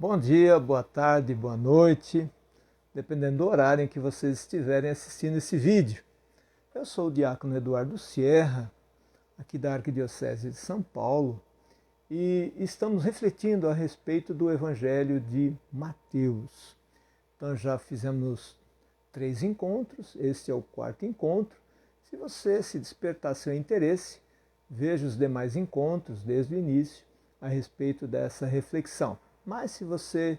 Bom dia, boa tarde, boa noite, dependendo do horário em que vocês estiverem assistindo esse vídeo. Eu sou o diácono Eduardo Sierra, aqui da Arquidiocese de São Paulo, e estamos refletindo a respeito do Evangelho de Mateus. Então já fizemos 3 encontros, este é o 4º encontro. Se você se despertar seu interesse, veja os demais encontros desde o início a respeito dessa reflexão. Mas se você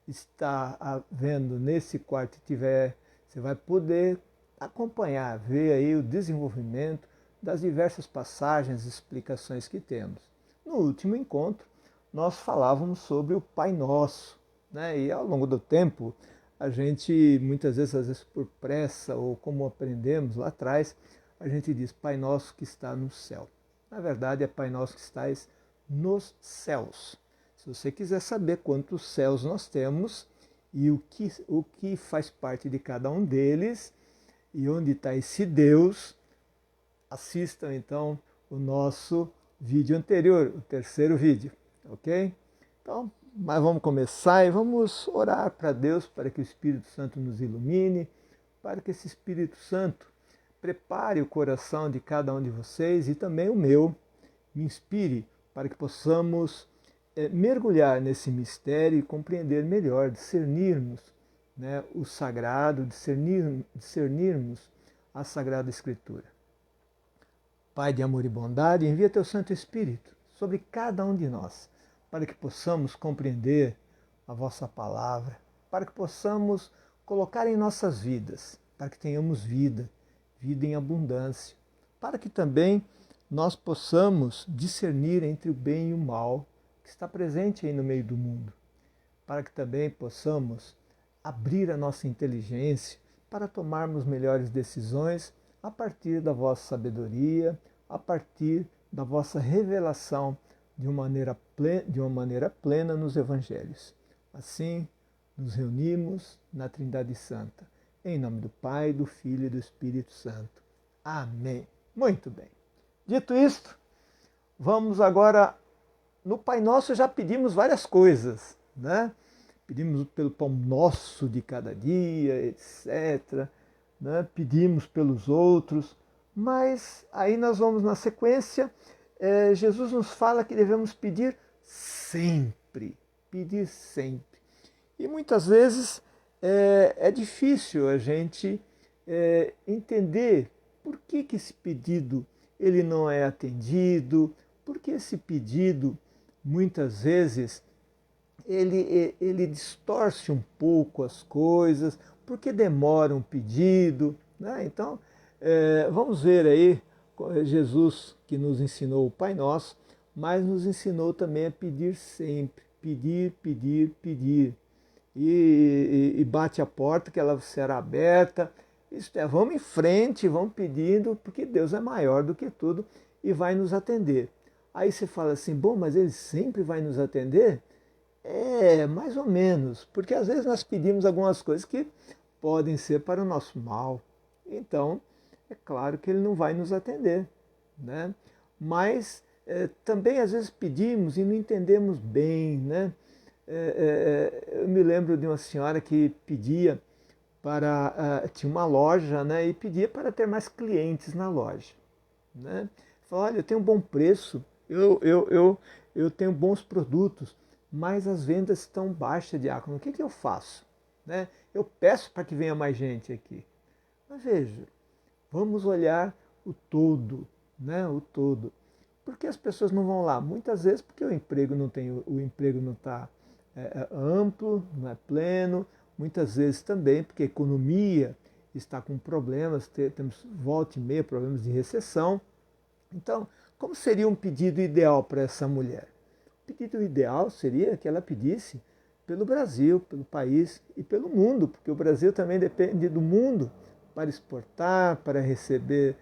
está vendo nesse quarto e tiver, você vai poder acompanhar, ver aí o desenvolvimento das diversas passagens e explicações que temos. No último encontro, nós falávamos sobre o Pai Nosso, né? E ao longo do tempo, a gente, muitas vezes, às vezes por pressa ou como aprendemos lá atrás, a gente diz Pai Nosso que está no céu. Na verdade, é Pai Nosso que estais nos céus. Se você quiser saber quantos céus nós temos e o que faz parte de cada um deles e onde está esse Deus, assistam então o nosso vídeo anterior, o 3º vídeo, ok? Então, mas vamos começar e vamos orar para Deus, para que o Espírito Santo nos ilumine, para que esse Espírito Santo prepare o coração de cada um de vocês e também o meu, me inspire para que possamos mergulhar nesse mistério e compreender melhor, discernirmos, né, o sagrado, discernirmos a Sagrada Escritura. Pai de amor e bondade, envia teu Santo Espírito sobre cada um de nós, para que possamos compreender a vossa palavra, para que possamos colocar em nossas vidas, para que tenhamos vida, vida em abundância, para que também nós possamos discernir entre o bem e o mal que está presente aí no meio do mundo, para que também possamos abrir a nossa inteligência para tomarmos melhores decisões a partir da vossa sabedoria, a partir da vossa revelação de uma maneira plena nos evangelhos. Assim, nos reunimos na Trindade Santa, em nome do Pai, do Filho e do Espírito Santo. Amém. Muito bem. Dito isto, vamos agora. No Pai Nosso já pedimos várias coisas, né? Pedimos pelo pão nosso de cada dia, etc. Né? Pedimos pelos outros, mas aí nós vamos na sequência. Jesus nos fala que devemos pedir sempre, pedir sempre. E muitas vezes é difícil a gente entender por que esse pedido ele não é atendido, por que esse pedido muitas vezes ele distorce um pouco as coisas, porque demora um pedido, né? Então, vamos ver aí Jesus que nos ensinou o Pai Nosso, mas nos ensinou também a pedir sempre, pedir, pedir, pedir. E bate a porta que ela será aberta. Isto é, vamos em frente, vamos pedindo, porque Deus é maior do que tudo e vai nos atender. Aí você fala assim, bom, mas ele sempre vai nos atender? Mais ou menos, porque às vezes nós pedimos algumas coisas que podem ser para o nosso mal. Então, é claro que ele não vai nos atender, né? Mas também às vezes pedimos e não entendemos bem, né? Eu me lembro de uma senhora que pedia tinha uma loja, né? E pedia para ter mais clientes na loja, né? Falou, olha, eu tenho um bom preço, eu tenho bons produtos, mas as vendas estão baixas, diácono. O que eu faço? Né? Eu peço para que venha mais gente aqui. Mas veja, vamos olhar o todo, né? O todo. Por que as pessoas não vão lá? Muitas vezes porque o emprego não está amplo, não é pleno. Muitas vezes também porque a economia está com problemas, temos volta e meia problemas de recessão. Então, como seria um pedido ideal para essa mulher? O pedido ideal seria que ela pedisse pelo Brasil, pelo país e pelo mundo, porque o Brasil também depende do mundo para exportar, para receber,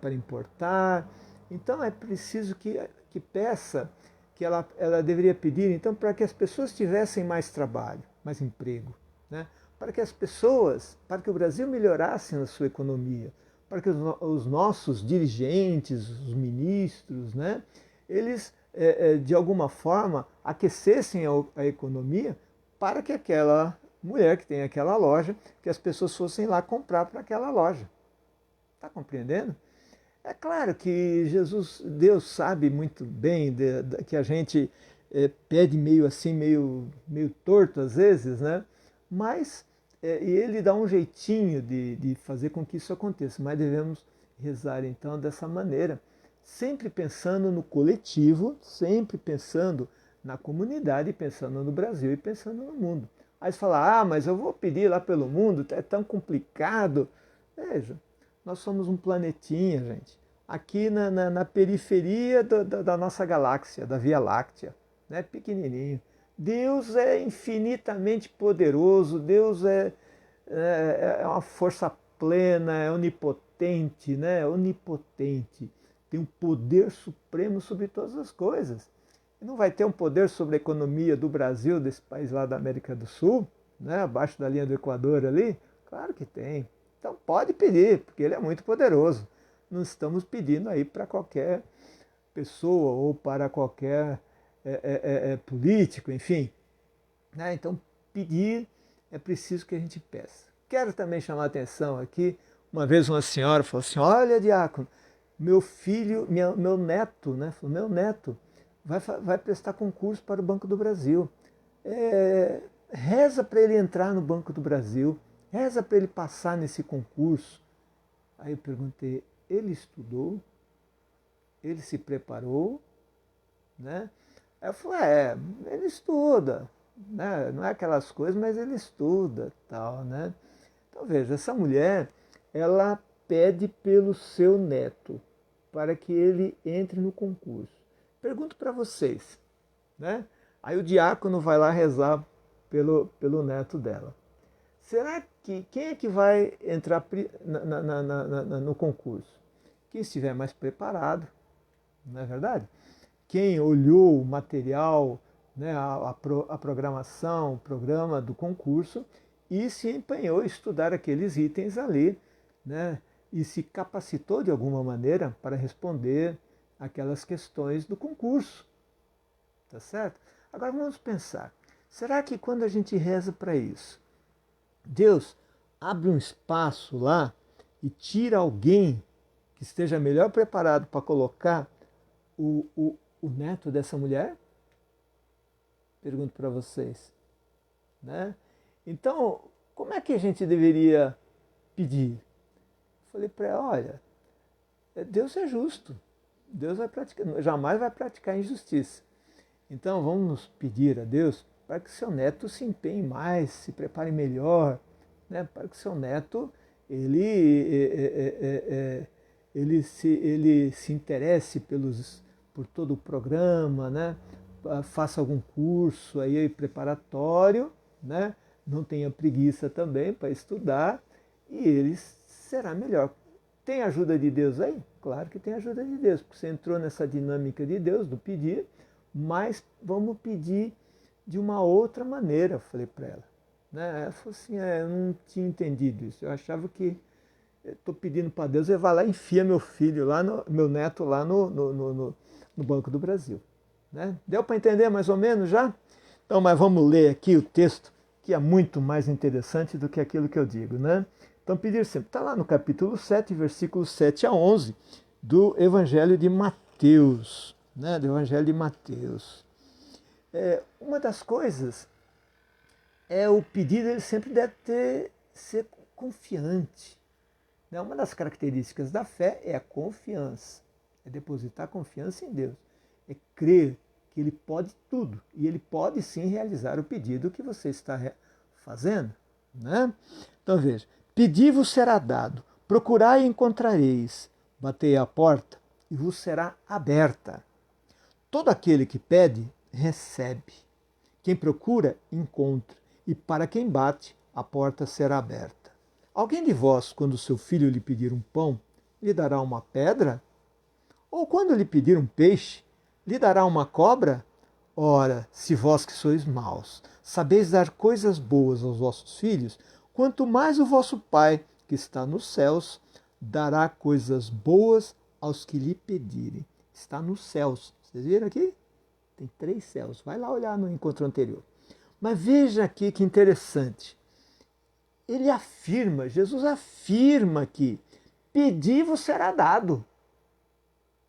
para importar. Então é preciso que peça, que ela deveria pedir, então, para que as pessoas tivessem mais trabalho, mais emprego, né? Para que o Brasil melhorasse na sua economia, para que os nossos dirigentes, os ministros, né, eles de alguma forma, aquecessem a economia para que aquela mulher que tem aquela loja, que as pessoas fossem lá comprar para aquela loja. Está compreendendo? É claro que Deus sabe muito bem que a gente pede meio assim, meio torto às vezes, né? Mas e ele dá um jeitinho de fazer com que isso aconteça. Mas devemos rezar então dessa maneira, sempre pensando no coletivo, sempre pensando na comunidade, pensando no Brasil e pensando no mundo. Aí você fala, mas eu vou pedir lá pelo mundo, é tão complicado. Veja, nós somos um planetinha, gente, aqui na periferia da nossa galáxia, da Via Láctea, né? Pequenininho. Deus é infinitamente poderoso, Deus é uma força plena, é onipotente, né? É onipotente. Tem um poder supremo sobre todas as coisas. E não vai ter um poder sobre a economia do Brasil, desse país lá da América do Sul, né? Abaixo da linha do Equador ali? Claro que tem. Então pode pedir, porque ele é muito poderoso. Não estamos pedindo aí para qualquer pessoa ou para qualquer político, enfim. Né? Então pedir é preciso que a gente peça. Quero também chamar a atenção aqui, uma vez uma senhora falou assim, olha, diácono, meu filho, meu neto, né? Falou, meu neto vai prestar concurso para o Banco do Brasil. Reza para ele entrar no Banco do Brasil, reza para ele passar nesse concurso. Aí eu perguntei, ele estudou? Ele se preparou? Né? Aí eu falei, ele estuda, né? Não é aquelas coisas, mas ele estuda, tal, né? Então veja, essa mulher, ela pede pelo seu neto, para que ele entre no concurso. Pergunto para vocês, né? Aí o diácono vai lá rezar pelo neto dela. Será que quem é que vai entrar no concurso? Quem estiver mais preparado, não é verdade? Quem olhou o material, né, a programação, o programa do concurso e se empenhou em estudar aqueles itens ali, né, e se capacitou de alguma maneira para responder aquelas questões do concurso. Tá certo? Agora vamos pensar, será que quando a gente reza para isso, Deus abre um espaço lá e tira alguém que esteja melhor preparado para colocar o neto dessa mulher? Pergunto para vocês. Né? Então, como é que a gente deveria pedir? Falei para ela, olha, Deus é justo. Deus jamais vai praticar injustiça. Então Vamos pedir a Deus para que seu neto se empenhe mais, se prepare melhor, né? Para que seu neto ele se interesse por todo o programa, né? Faça algum curso aí preparatório, né? Não tenha preguiça também para estudar e ele será melhor. Tem ajuda de Deus aí? Claro que tem ajuda de Deus, porque você entrou nessa dinâmica de Deus, do pedir, mas vamos pedir de uma outra maneira, eu falei para ela. Né? Ela falou assim, eu não tinha entendido isso, eu achava que estou pedindo para Deus, ele vai lá e enfia meu neto lá no Banco do Brasil. Né? Deu para entender mais ou menos já? Então, mas vamos ler aqui o texto, que é muito mais interessante do que aquilo que eu digo. Né? Então, pedir sempre, está lá no capítulo 7, versículos 7 a 11, do Evangelho de Mateus. Né? Do Evangelho de Mateus. Uma das coisas o pedido, ele sempre deve ser confiante. Né? Uma das características da fé é a confiança, é depositar confiança em Deus, é crer que Ele pode tudo e Ele pode sim realizar o pedido que você está fazendo. Né? Então veja, pedi-vos será dado, procurai e encontrareis, batei à porta e vos será aberta. Todo aquele que pede, recebe. Quem procura, encontra. E para quem bate, a porta será aberta. Alguém de vós, quando seu filho lhe pedir um pão, lhe dará uma pedra? Ou quando lhe pedir um peixe, lhe dará uma cobra? Ora, se vós que sois maus, sabeis dar coisas boas aos vossos filhos, quanto mais o vosso Pai, que está nos céus, dará coisas boas aos que lhe pedirem. Está nos céus. Vocês viram aqui? Tem 3 céus. Vai lá olhar no encontro anterior. Mas veja aqui que interessante. Ele afirma, Jesus afirma que pedi-vos será dado.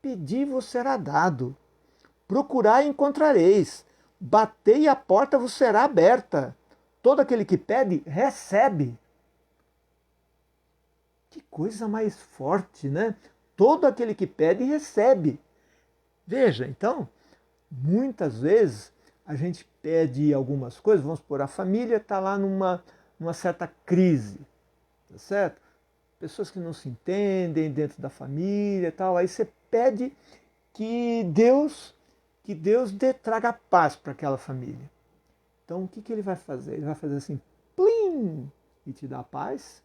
Pedi-vos será dado. Procurai e encontrareis. Batei e a porta vos será aberta. Todo aquele que pede, recebe. Que coisa mais forte, né? Todo aquele que pede, recebe. Veja, então, muitas vezes a gente pede algumas coisas, vamos supor, a família está lá numa certa crise, tá certo? Pessoas que não se entendem dentro da família e tal, aí você pede que Deus traga paz para aquela família. Então o que ele vai fazer? Ele vai fazer assim, plim, e te dar paz?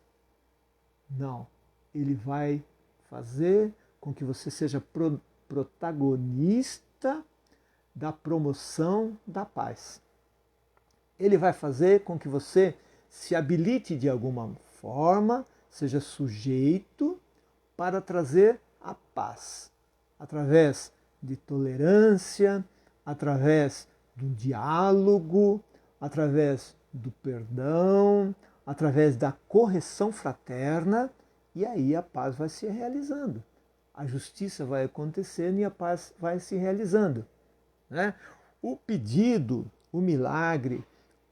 Não. Ele vai fazer com que você seja protagonista da promoção da paz. Ele vai fazer com que você se habilite de alguma forma, seja sujeito para trazer a paz, através de tolerância, através do diálogo, através do perdão, através da correção fraterna, e aí a paz vai se realizando. A justiça vai acontecendo e a paz vai se realizando. Né? O pedido, o milagre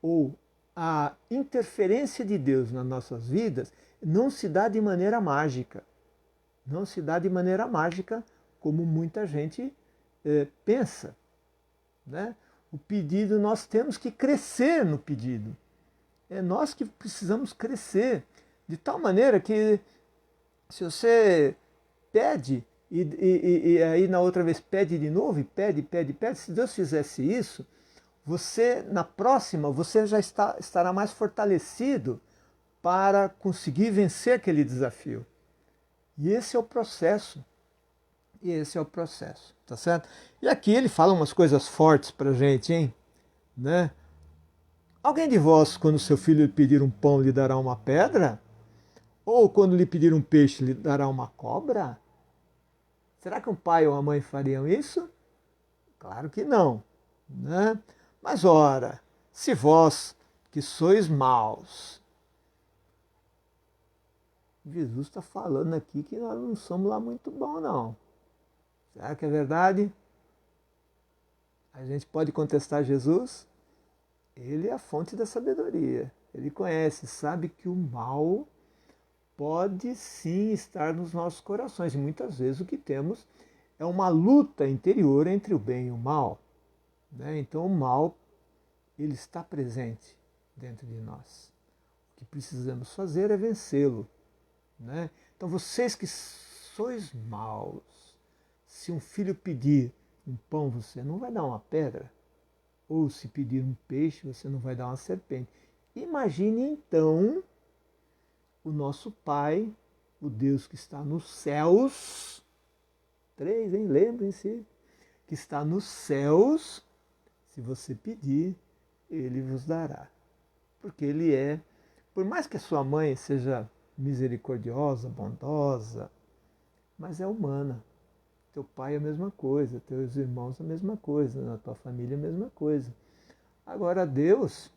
ou a interferência de Deus nas nossas vidas não se dá de maneira mágica. Não se dá de maneira mágica como muita gente pensa. Né? O pedido, nós temos que crescer no pedido. É nós que precisamos crescer. De tal maneira que se você pede e aí na outra vez pede de novo e pede, se Deus fizesse isso, você na próxima você já estará mais fortalecido para conseguir vencer aquele desafio. E esse é o processo. E esse é o processo, tá certo? E aqui ele fala umas coisas fortes pra gente, hein? Né? Alguém de vós, quando seu filho lhe pedir um pão, lhe dará uma pedra? Ou quando lhe pedir um peixe, lhe dará uma cobra? Será que um pai ou uma mãe fariam isso? Claro que não. Né? Mas ora, se vós, que sois maus, Jesus está falando aqui que nós não somos lá muito bons, não. Será que é verdade? A gente pode contestar Jesus? Ele é a fonte da sabedoria. Ele conhece, sabe que o mal pode sim estar nos nossos corações. E muitas vezes o que temos é uma luta interior entre o bem e o mal. Né? Então o mal, ele está presente dentro de nós. O que precisamos fazer é vencê-lo. Né? Então vocês que sois maus, se um filho pedir um pão, você não vai dar uma pedra? Ou se pedir um peixe, você não vai dar uma serpente? Imagine então o nosso Pai, o Deus que está nos céus, 3, hein? Lembrem-se, que está nos céus, se você pedir, Ele vos dará. Porque Ele é, por mais que a sua mãe seja misericordiosa, bondosa, mas é humana. Teu pai é a mesma coisa, teus irmãos a mesma coisa, na tua família a mesma coisa. Agora Deus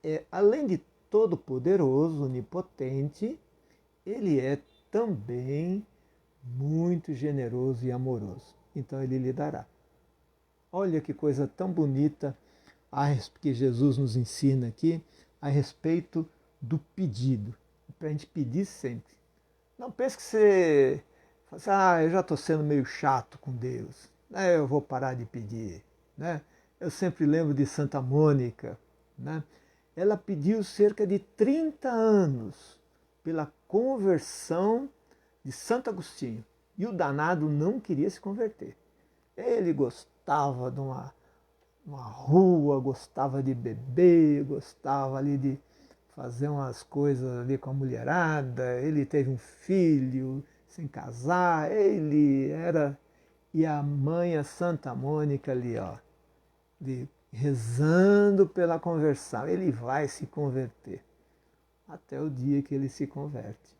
é, além de todo poderoso, onipotente, Ele é também muito generoso e amoroso. Então Ele lhe dará. Olha que coisa tão bonita que Jesus nos ensina aqui a respeito do pedido. Para a gente pedir sempre. Não pense que você fala assim, eu já estou sendo meio chato com Deus, né? Eu vou parar de pedir. Né? Eu sempre lembro de Santa Mônica. Né? Ela pediu cerca de 30 anos pela conversão de Santo Agostinho. E o danado não queria se converter. Ele gostava de uma rua, gostava de beber, gostava ali de fazer umas coisas ali com a mulherada. Ele teve um filho sem casar, ele era... E a mãe, a Santa Mônica ali, ó, rezando pela conversão. Ele vai se converter até o dia que ele se converte.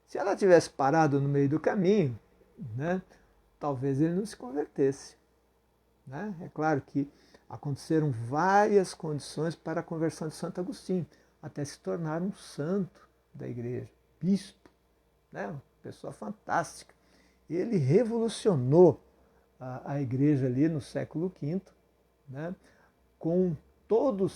Se ela tivesse parado no meio do caminho, né, talvez ele não se convertesse. né? É claro que aconteceram várias condições para a conversão de Santo Agostinho, até se tornar um santo da igreja, bispo, né? Uma pessoa fantástica. Ele revolucionou a igreja ali no século V, né? Com todo o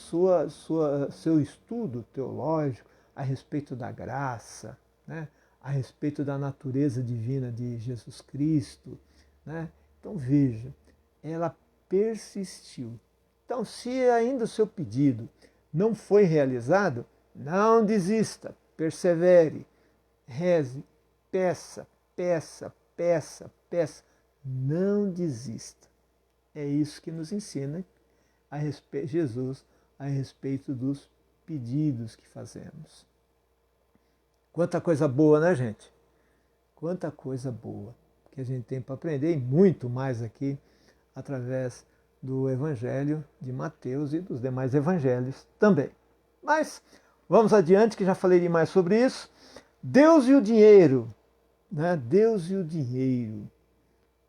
seu estudo teológico a respeito da graça, né? A respeito da natureza divina de Jesus Cristo, né? Então veja, ela persistiu. Então, se ainda o seu pedido não foi realizado, não desista, persevere, reze, peça, peça, peça, peça, não desista. É isso que nos ensina Jesus a respeito dos pedidos que fazemos. Quanta coisa boa, né, gente? Quanta coisa boa que a gente tem para aprender, e muito mais aqui através do Evangelho de Mateus e dos demais evangelhos também. Mas vamos adiante, que já falei demais sobre isso. Deus e o dinheiro, né? Deus e o dinheiro.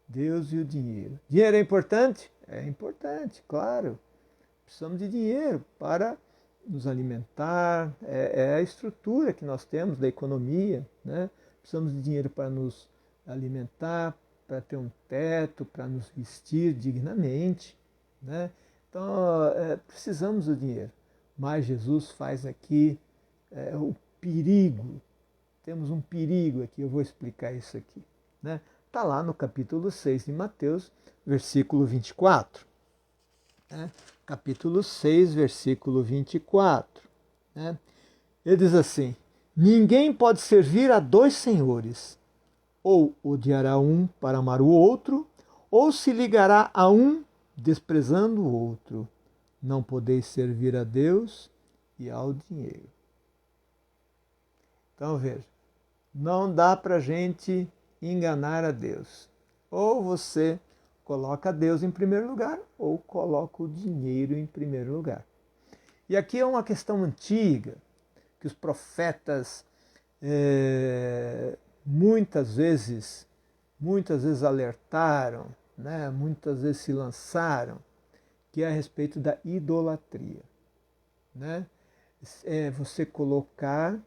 Deus e o dinheiro. Dinheiro é importante? É importante, claro. Precisamos de dinheiro para nos alimentar, é a estrutura que nós temos da economia, né? Precisamos de dinheiro para nos alimentar, para ter um teto, para nos vestir dignamente, né? Então, precisamos do dinheiro. Mas Jesus faz aqui o perigo. Temos um perigo aqui, eu vou explicar isso aqui, né? Está lá no capítulo 6 de Mateus, versículo 24. Né? Capítulo 6, versículo 24. Né? Ele diz assim: ninguém pode servir a dois senhores, ou odiará um para amar o outro, ou se ligará a um desprezando o outro. Não podeis servir a Deus e ao dinheiro. Então veja, não dá para a gente enganar a Deus. Ou você coloca Deus em primeiro lugar, ou coloca o dinheiro em primeiro lugar. E aqui é uma questão antiga, que os profetas muitas vezes alertaram, né? Muitas vezes se lançaram, que é a respeito da idolatria. Né? É você colocar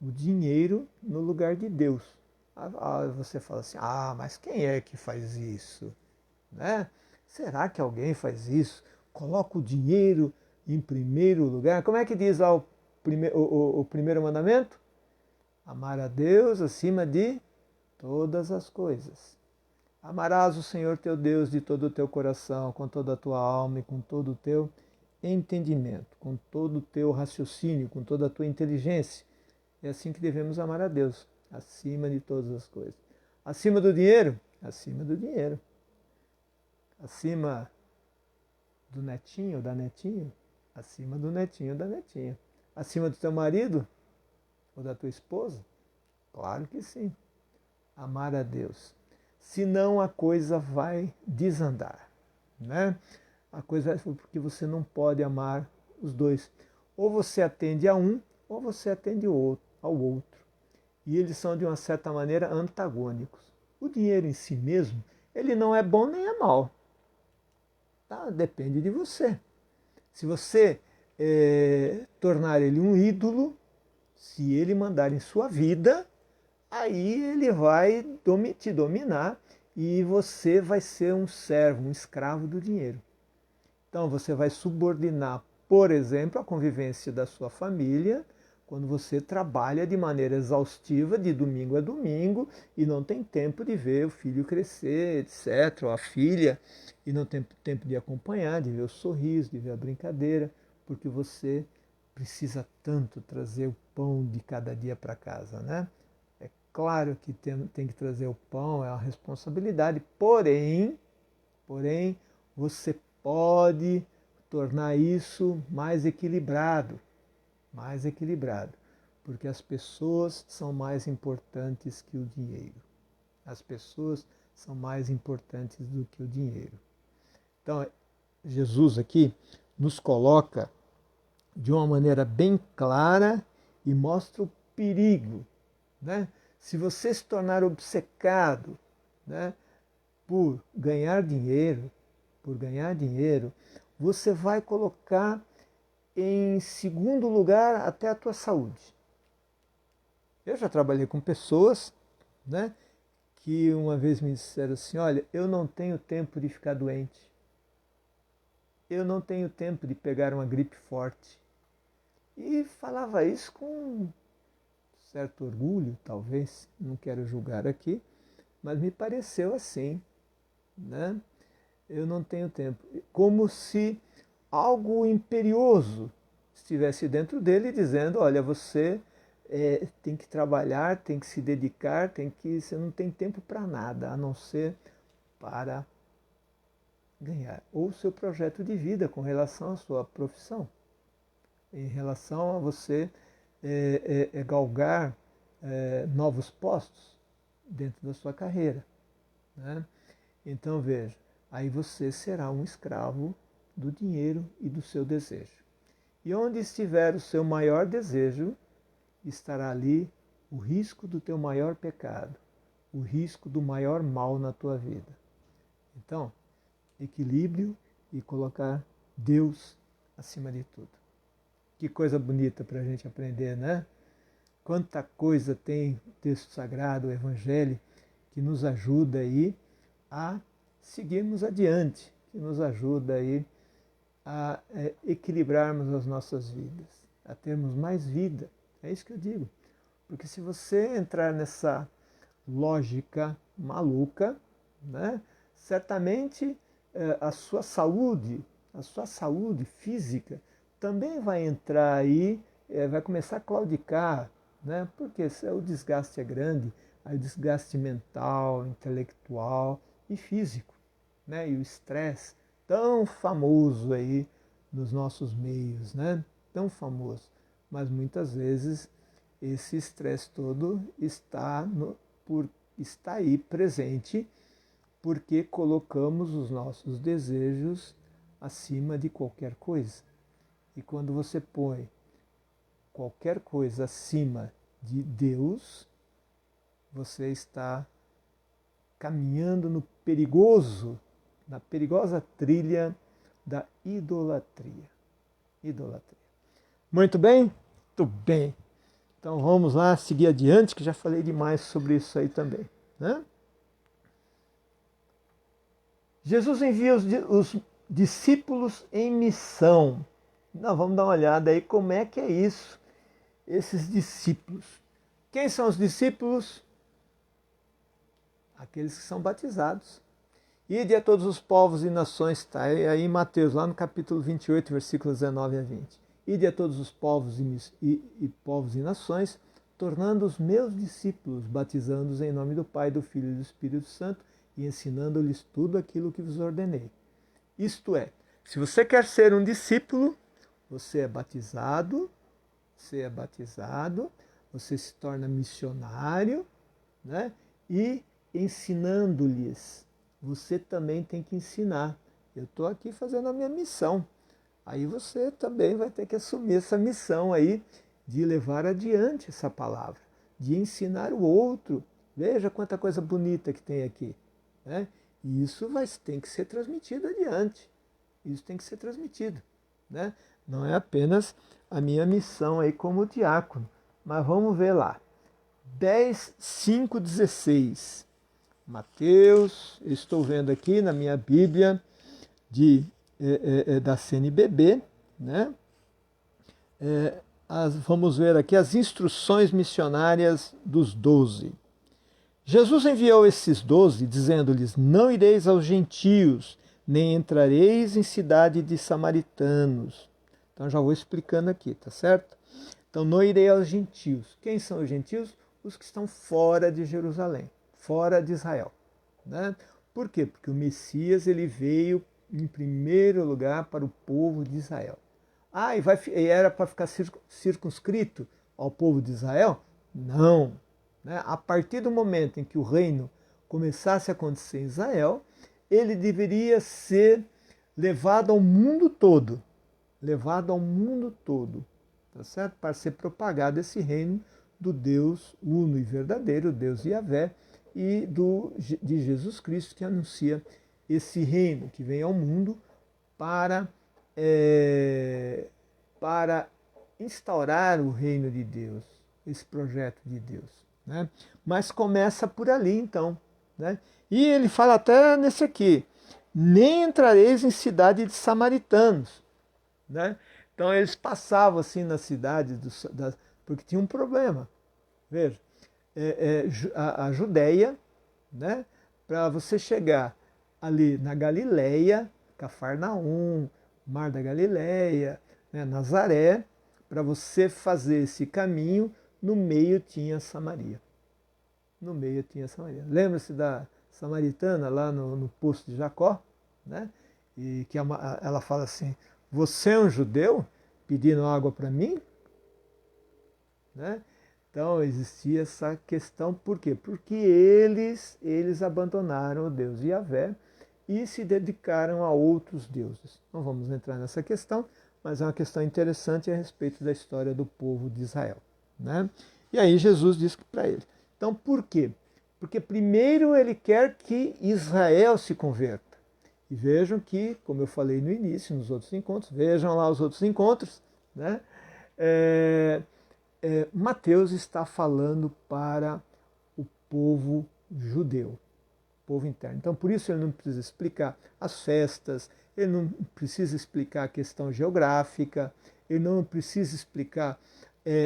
o dinheiro no lugar de Deus. Você fala assim, mas quem é que faz isso? Né? Será que alguém faz isso? Coloca o dinheiro em primeiro lugar. Como é que diz lá o primeiro mandamento? Amar a Deus acima de todas as coisas. Amarás o Senhor teu Deus de todo o teu coração, com toda a tua alma e com todo o teu entendimento, com todo o teu raciocínio, com toda a tua inteligência. É assim que devemos amar a Deus, acima de todas as coisas. Acima do dinheiro? Acima do dinheiro. Acima do netinho ou da netinha? Acima do netinho ou da netinha. Acima do teu marido ou da tua esposa? Claro que sim. Amar a Deus. Senão a coisa vai desandar. Né? A coisa é porque você não pode amar os dois. Ou você atende a um, ou você atende ao outro. E eles são, de uma certa maneira, antagônicos. O dinheiro em si mesmo, ele não é bom nem é mau. Tá? Depende de você. Se você tornar ele um ídolo, se ele mandar em sua vida, aí ele vai te dominar e você vai ser um servo, um escravo do dinheiro. Então você vai subordinar, por exemplo, a convivência da sua família quando você trabalha de maneira exaustiva, de domingo a domingo, e não tem tempo de ver o filho crescer, etc., ou a filha, e não tem tempo de acompanhar, de ver o sorriso, de ver a brincadeira, porque você precisa tanto trazer o pão de cada dia para casa, né? É claro que tem que trazer o pão, é uma responsabilidade, porém, você pode tornar isso mais equilibrado, porque as pessoas são mais importantes que o dinheiro. As pessoas são mais importantes do que o dinheiro. Então, Jesus aqui nos coloca de uma maneira bem clara e mostra o perigo, né? Se você se tornar obcecado, né, por ganhar dinheiro, por ganhar dinheiro, você vai colocar em segundo lugar até a tua saúde. Eu já trabalhei com pessoas, né, que uma vez me disseram assim, olha, eu não tenho tempo de ficar doente. Eu não tenho tempo de pegar uma gripe forte. E falava isso com certo orgulho, talvez, não quero julgar aqui, mas me pareceu assim, né? Eu não tenho tempo. Como se algo imperioso estivesse dentro dele dizendo, olha, você tem que trabalhar, tem que se dedicar, você não tem tempo para nada, a não ser para ganhar. Ou o seu projeto de vida com relação à sua profissão, em relação a você galgar novos postos dentro da sua carreira, né? Então veja, aí você será um escravo do dinheiro e do seu desejo. E onde estiver o seu maior desejo, estará ali o risco do teu maior pecado, o risco do maior mal na tua vida. Então, equilíbrio e colocar Deus acima de tudo. Que coisa bonita para a gente aprender, né? Quanta coisa tem o texto sagrado, o Evangelho, que nos ajuda aí a seguirmos adiante, que nos ajuda aí a equilibrarmos as nossas vidas, a termos mais vida. É isso que eu digo. Porque se você entrar nessa lógica maluca, né, certamente a sua saúde física também vai entrar aí, vai começar a claudicar, né? Porque o desgaste é grande, aí o desgaste mental, intelectual e físico, né? E o estresse tão famoso aí nos nossos meios, né? Tão famoso. Mas muitas vezes esse estresse todo está aí presente porque colocamos os nossos desejos acima de qualquer coisa. E quando você põe qualquer coisa acima de Deus, você está caminhando na perigosa trilha da idolatria. Idolatria. Muito bem? Muito bem. Então vamos lá seguir adiante, que já falei demais sobre isso aí também, né? Jesus envia os discípulos em missão. Nós vamos dar uma olhada aí como é que é isso, esses discípulos. Quem são os discípulos? Aqueles que são batizados. Ide a todos os povos e nações, está aí em Mateus, lá no capítulo 28, versículos 19 a 20. Ide a todos os povos povos e nações, tornando os meus discípulos, batizando-os em nome do Pai, do Filho e do Espírito Santo, e ensinando-lhes tudo aquilo que vos ordenei. Isto é, se você quer ser um discípulo, você é batizado, você se torna missionário, né? E ensinando-lhes, você também tem que ensinar. Eu estou aqui fazendo a minha missão. Aí você também vai ter que assumir essa missão aí de levar adiante essa palavra, de ensinar o outro. Veja quanta coisa bonita que tem aqui, né? E isso tem que ser transmitido adiante. Isso tem que ser transmitido, né? Não é apenas a minha missão aí como diácono, mas vamos ver lá. 10, 5, 16. Mateus, eu estou vendo aqui na minha Bíblia da CNBB, né? Vamos ver aqui as instruções missionárias dos 12. Jesus enviou esses 12, dizendo-lhes, não ireis aos gentios, nem entrareis em cidade de samaritanos. Então já vou explicando aqui, tá certo? Então não irei aos gentios. Quem são os gentios? Os que estão fora de Jerusalém, fora de Israel, né? Por quê? Porque o Messias ele veio em primeiro lugar para o povo de Israel. E era para ficar circunscrito ao povo de Israel? Não. Né? A partir do momento em que o reino começasse a acontecer em Israel, ele deveria ser levado ao mundo todo. Levado ao mundo todo, tá certo? Para ser propagado esse reino do Deus uno e verdadeiro, Deus Yahvé, e de Jesus Cristo que anuncia esse reino que vem ao mundo para, para instaurar o reino de Deus, esse projeto de Deus. Né? Mas começa por ali então. Né? E ele fala até nesse aqui, nem entrareis em cidade de samaritanos. Né? Então eles passavam assim na cidade, porque tinha um problema. Veja, a Judéia, né? Para você chegar ali na Galileia, Cafarnaum, Mar da Galileia, né? Nazaré, para você fazer esse caminho, no meio tinha Samaria. No meio tinha Samaria. Lembra-se da samaritana lá no poço de Jacó? Né? E que ela fala assim, você é um judeu pedindo água para mim? Né? Então existia essa questão, por quê? Porque eles abandonaram o Deus Yahvé e se dedicaram a outros deuses. Não vamos entrar nessa questão, mas é uma questão interessante a respeito da história do povo de Israel. Né? E aí Jesus disse para ele. Então por quê? Porque primeiro ele quer que Israel se converta. E vejam que, como eu falei no início, nos outros encontros, vejam lá os outros encontros, né? Mateus está falando para o povo judeu, povo interno. Então, por isso ele não precisa explicar as festas, ele não precisa explicar a questão geográfica, ele não precisa explicar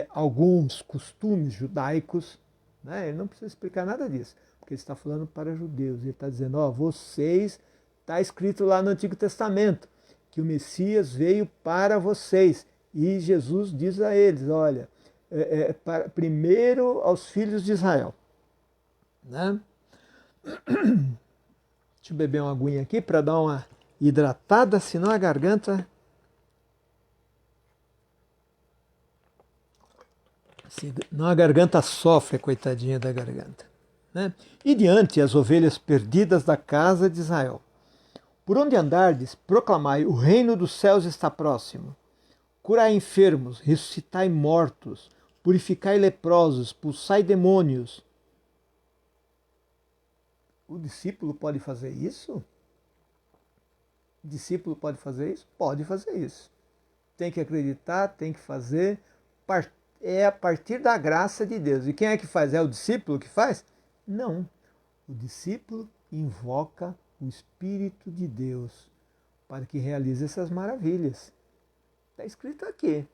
alguns costumes judaicos, né? Ele não precisa explicar nada disso, porque ele está falando para judeus. Ele está dizendo, ó, vocês, está escrito lá no Antigo Testamento, que o Messias veio para vocês. E Jesus diz a eles, olha, primeiro aos filhos de Israel. Né? Deixa eu beber uma aguinha aqui para dar uma hidratada, senão a garganta... Senão a garganta sofre, coitadinha da garganta. Né? E diante as ovelhas perdidas da casa de Israel. Por onde andardes, proclamai, o reino dos céus está próximo. Curai enfermos, ressuscitai mortos, purificai leprosos, expulsai demônios. O discípulo pode fazer isso? O discípulo pode fazer isso? Pode fazer isso. Tem que acreditar, tem que fazer. É a partir da graça de Deus. E quem é que faz? É o discípulo que faz? Não. O discípulo invoca o Espírito de Deus para que realize essas maravilhas. Está escrito aqui.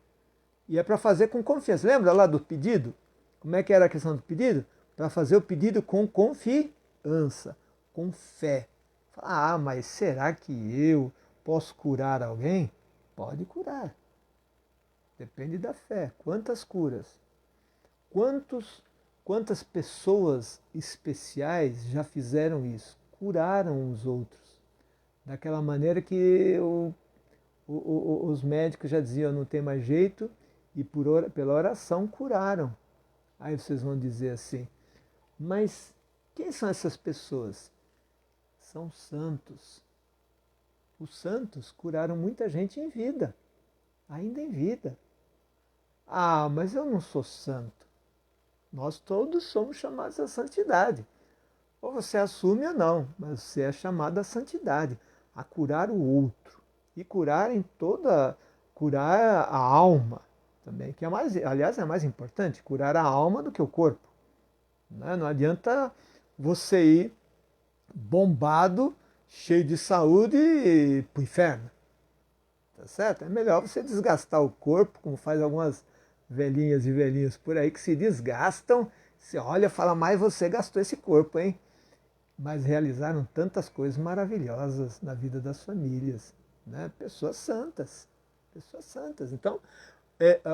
E é para fazer com confiança. Lembra lá do pedido? Como é que era a questão do pedido? Para fazer o pedido com confiança, com fé. Ah, mas será que eu posso curar alguém? Pode curar. Depende da fé. Quantas curas? Quantas pessoas especiais já fizeram isso? Curaram os outros. Daquela maneira que os médicos já diziam, não tem mais jeito, e pela oração curaram. Aí vocês vão dizer assim, mas quem são essas pessoas? São santos. Os santos curaram muita gente em vida, ainda em vida. Ah, mas eu não sou santo. Nós todos somos chamados à santidade. Ou você assume ou não, mas você é chamado à santidade, a curar o outro. E curar a alma também, que aliás é mais importante, curar a alma do que o corpo. Não adianta você ir bombado, cheio de saúde para o inferno. Tá certo? É melhor você desgastar o corpo, como faz algumas velhinhas e velhinhos por aí que se desgastam. Você olha e fala, mas você gastou esse corpo, hein? Mas realizaram tantas coisas maravilhosas na vida das famílias. Né? Pessoas santas. Pessoas santas. Então,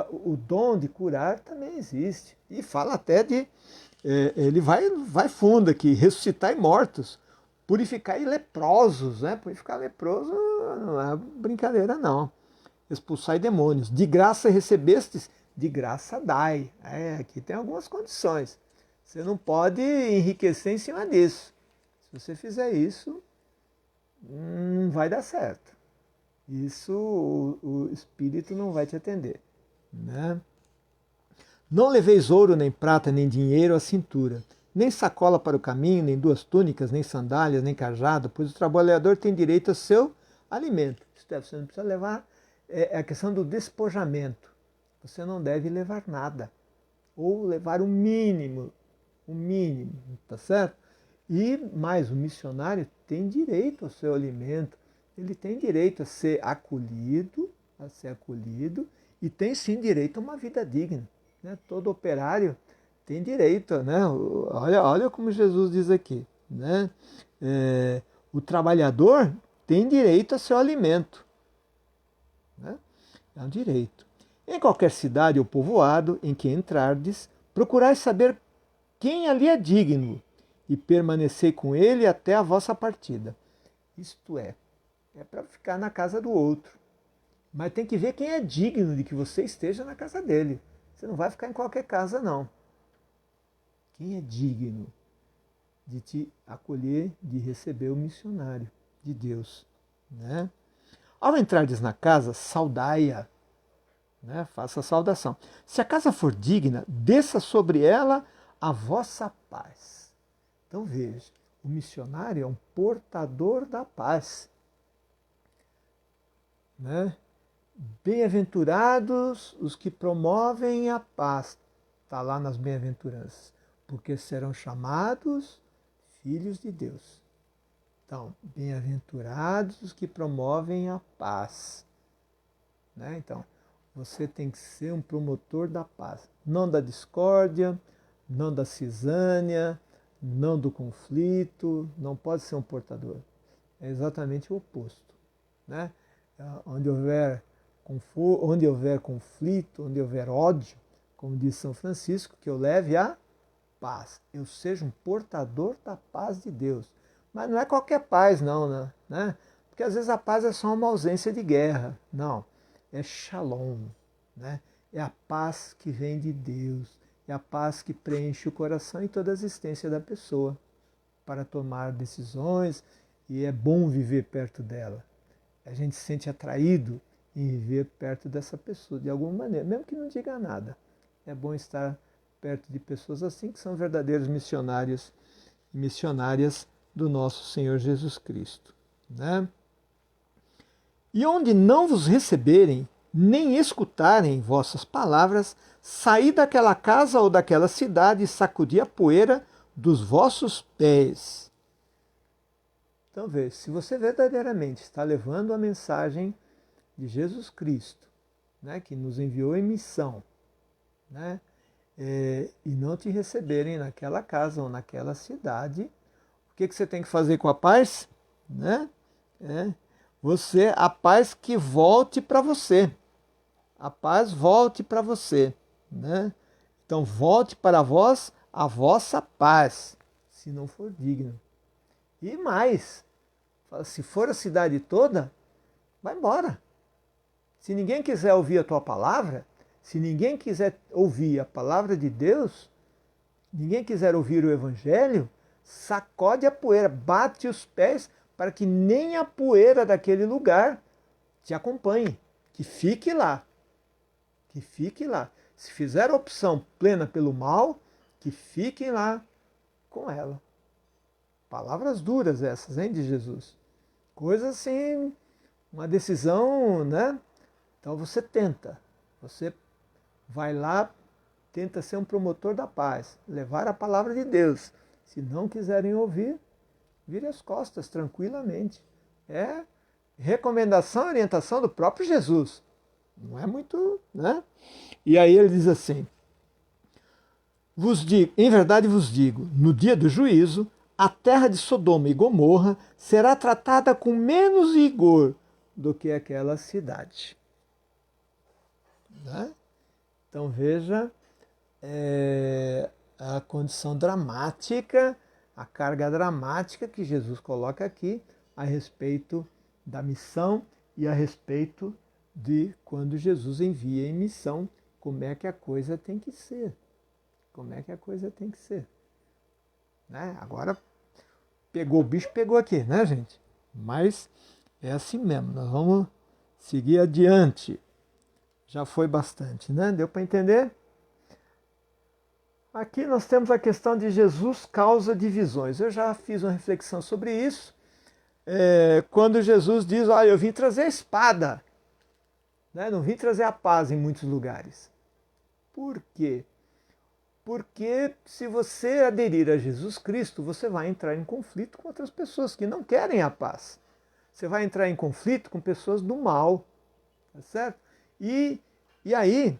o dom de curar também existe. E fala até de... ele vai fundo aqui, ressuscitar mortos, purificar leprosos. Né? Purificar leproso não é brincadeira, não. Expulsar demônios. De graça recebestes, de graça dai. Aqui tem algumas condições. Você não pode enriquecer em cima disso. Se você fizer isso, não vai dar certo. Isso o Espírito não vai te atender. Né? Não leveis ouro, nem prata, nem dinheiro à cintura, nem sacola para o caminho, nem 2 túnicas, nem sandálias, nem cajado, pois o trabalhador tem direito ao seu alimento. Isto é, você não precisa levar, é a questão do despojamento. Você não deve levar nada, ou levar o mínimo, tá certo? E mais, o missionário tem direito ao seu alimento, ele tem direito a ser acolhido, e tem sim direito a uma vida digna. Né? Todo operário tem direito, né? Olha como Jesus diz aqui, né? O trabalhador tem direito a seu alimento, né? É um direito. Em qualquer cidade ou povoado em que entrardes, procurai saber quem ali é digno e permanecei com ele até a vossa partida. Isto é para ficar na casa do outro. Mas tem que ver quem é digno de que você esteja na casa dele. Você não vai ficar em qualquer casa, não. Quem é digno de te acolher, de receber o missionário de Deus, né? Ao entrardes na casa, saudai-a, né? Faça a saudação. Se a casa for digna, desça sobre ela a vossa paz. Então veja, o missionário é um portador da paz, né? Bem-aventurados os que promovem a paz, está lá nas bem-aventuranças, porque serão chamados filhos de Deus. Então, bem-aventurados os que promovem a paz. Né? Então, você tem que ser um promotor da paz, não da discórdia, não da cisânia, não do conflito, não pode ser um portador. É exatamente o oposto. Né? Onde houver conflito, onde houver ódio, como diz São Francisco, que eu leve a paz. Eu seja um portador da paz de Deus. Mas não é qualquer paz, não, né? Porque às vezes a paz é só uma ausência de guerra. Não, é shalom, né? É a paz que vem de Deus, é a paz que preenche o coração e toda a existência da pessoa para tomar decisões, e é bom viver perto dela. A gente se sente atraído em viver perto dessa pessoa, de alguma maneira, mesmo que não diga nada. É bom estar perto de pessoas assim, que são verdadeiros missionários e missionárias do nosso Senhor Jesus Cristo. Né? E onde não vos receberem, nem escutarem vossas palavras, saí daquela casa ou daquela cidade e sacudi a poeira dos vossos pés. Então veja, se você verdadeiramente está levando a mensagem de Jesus Cristo, né, que nos enviou em missão, né, e não te receberem naquela casa ou naquela cidade, o que você tem que fazer com a paz? Né? A paz que volte para você. A paz volte para você. Né? Então volte para vós a vossa paz, se não for digno. E mais, se for a cidade toda, vai embora. Se ninguém quiser ouvir a tua palavra, se ninguém quiser ouvir a palavra de Deus, ninguém quiser ouvir o Evangelho, sacode a poeira, bate os pés para que nem a poeira daquele lugar te acompanhe, que fique lá. Que fique lá. Se fizer a opção plena pelo mal, que fiquem lá com ela. Palavras duras essas, hein, de Jesus. Coisa assim, uma decisão, né? Então você tenta, você vai lá, tenta ser um promotor da paz, levar a palavra de Deus. Se não quiserem ouvir, vire as costas tranquilamente. É recomendação e orientação do próprio Jesus. Não é muito, né? E aí ele diz assim: em verdade vos digo, no dia do juízo, a terra de Sodoma e Gomorra será tratada com menos rigor do que aquela cidade. Né? Então veja a condição dramática, a carga dramática que Jesus coloca aqui a respeito da missão e a respeito de quando Jesus envia em missão, como é que a coisa tem que ser. Como é que a coisa tem que ser. Né? Agora, pegou o bicho, pegou aqui, né, gente? Mas é assim mesmo, nós vamos seguir adiante. Já foi bastante, né? Deu para entender? Aqui nós temos a questão de Jesus causa divisões. Eu já fiz uma reflexão sobre isso. Quando Jesus diz, olha, eu vim trazer a espada, né? Não vim trazer a paz em muitos lugares. Por quê? Porque se você aderir a Jesus Cristo, você vai entrar em conflito com outras pessoas que não querem a paz. Você vai entrar em conflito com pessoas do mal, tá certo? E aí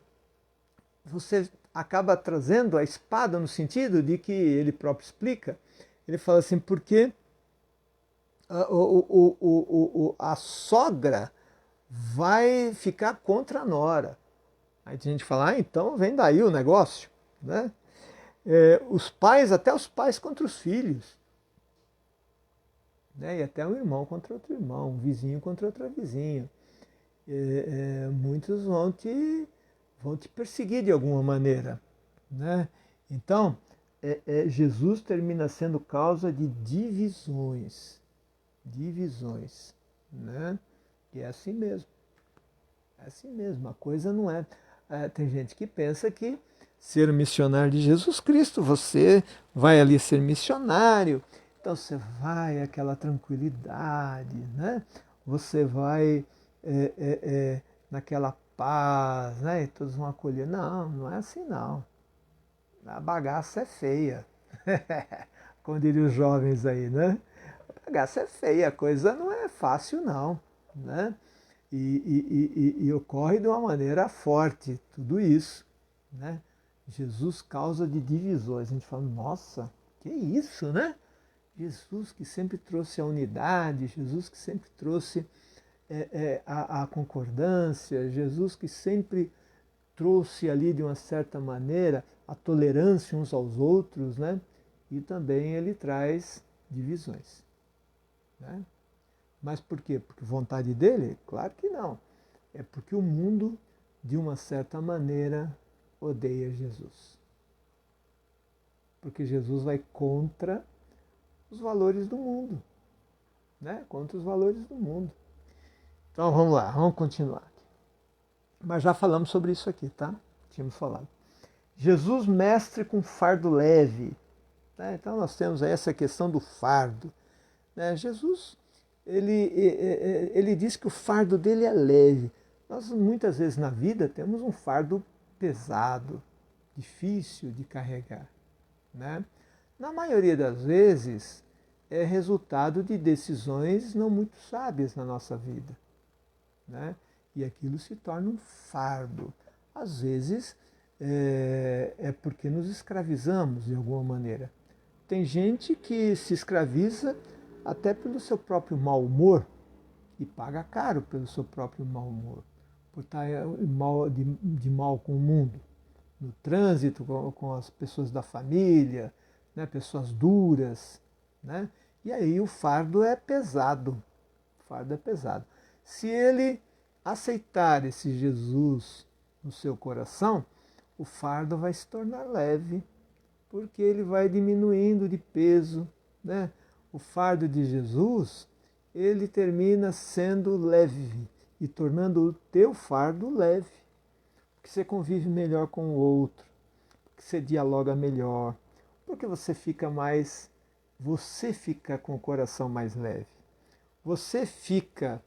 você acaba trazendo a espada no sentido de que ele próprio explica. Ele fala assim, porque a sogra vai ficar contra a nora. Aí a gente fala, então vem daí o negócio, né? Os pais, até os pais contra os filhos, né? E até um irmão contra outro irmão, um vizinho contra outra vizinha. Muitos vão te perseguir de alguma maneira, né? Então, Jesus termina sendo causa de divisões, né? E é assim mesmo. É assim mesmo, a coisa não é. Tem gente que pensa que ser missionário de Jesus Cristo, você vai ali ser missionário, então você vai aquela tranquilidade, né? Você vai naquela paz, né? E todos vão acolher. Não, não é assim não. A bagaça é feia. Como diriam os jovens aí, né? A bagaça é feia, a coisa não é fácil não, né? E ocorre de uma maneira forte tudo isso, né? Jesus causa de divisões. A gente fala, nossa, que isso, né? Jesus que sempre trouxe a unidade, Jesus que sempre trouxe a concordância, Jesus que sempre trouxe ali de uma certa maneira a tolerância uns aos outros, né? E também ele traz divisões, né? Mas por quê? Porque vontade dele? Claro que não. É porque o mundo, de uma certa maneira, odeia Jesus. Porque Jesus vai contra os valores do mundo, né? Contra os valores do mundo. Então vamos lá, vamos continuar aqui. Mas já falamos sobre isso aqui, tá? Tínhamos falado. Jesus mestre com fardo leve. Né? Então nós temos aí essa questão do fardo. Né? Jesus, ele diz que o fardo dele é leve. Nós muitas vezes na vida temos um fardo pesado, difícil de carregar. Né? Na maioria das vezes é resultado de decisões não muito sábias na nossa vida. Né? E aquilo se torna um fardo. Às vezes porque nos escravizamos de alguma maneira. Tem gente que se escraviza até pelo seu próprio mau humor e paga caro pelo seu próprio mau humor, por estar de mal com o mundo, no trânsito, com as pessoas da família, né, pessoas duras. Né? E aí o fardo é pesado. O fardo é pesado. Se ele aceitar esse Jesus no seu coração, o fardo vai se tornar leve, porque ele vai diminuindo de peso. Né? O fardo de Jesus, ele termina sendo leve e tornando o teu fardo leve, porque você convive melhor com o outro, porque você dialoga melhor, porque você fica com o coração mais leve, você fica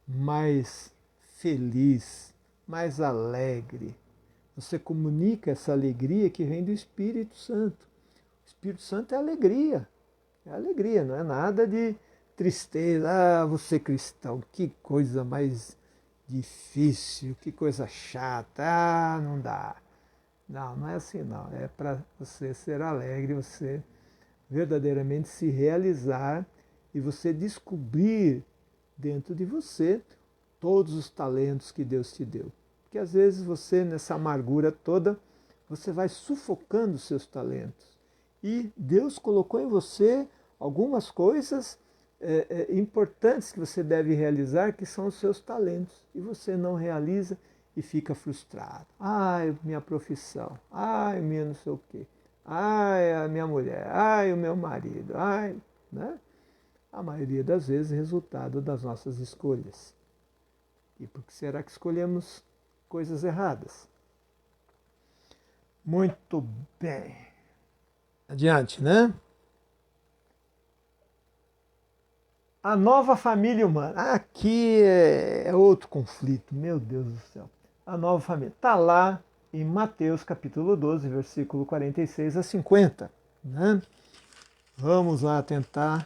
mais feliz, mais alegre. Você comunica essa alegria que vem do Espírito Santo. O Espírito Santo é alegria, não é nada de tristeza. Ah, você cristão, que coisa mais difícil, que coisa chata, ah, não dá. Não, não é assim não. É para você ser alegre, você verdadeiramente se realizar e você descobrir dentro de você todos os talentos que Deus te deu. Porque às vezes você, nessa amargura toda, você vai sufocando os seus talentos. E Deus colocou em você algumas coisas importantes que você deve realizar, que são os seus talentos. E você não realiza e fica frustrado. Ai, minha profissão. Ai, minha não sei o quê. Ai, a minha mulher. Ai, o meu marido. Ai, né? A maioria das vezes resultado das nossas escolhas. E por que será que escolhemos coisas erradas? Muito bem. Adiante, né? A nova família humana. Aqui é outro conflito, meu Deus do céu. A nova família. Está lá em Mateus capítulo 12, versículo 46 a 50. Né? Vamos lá tentar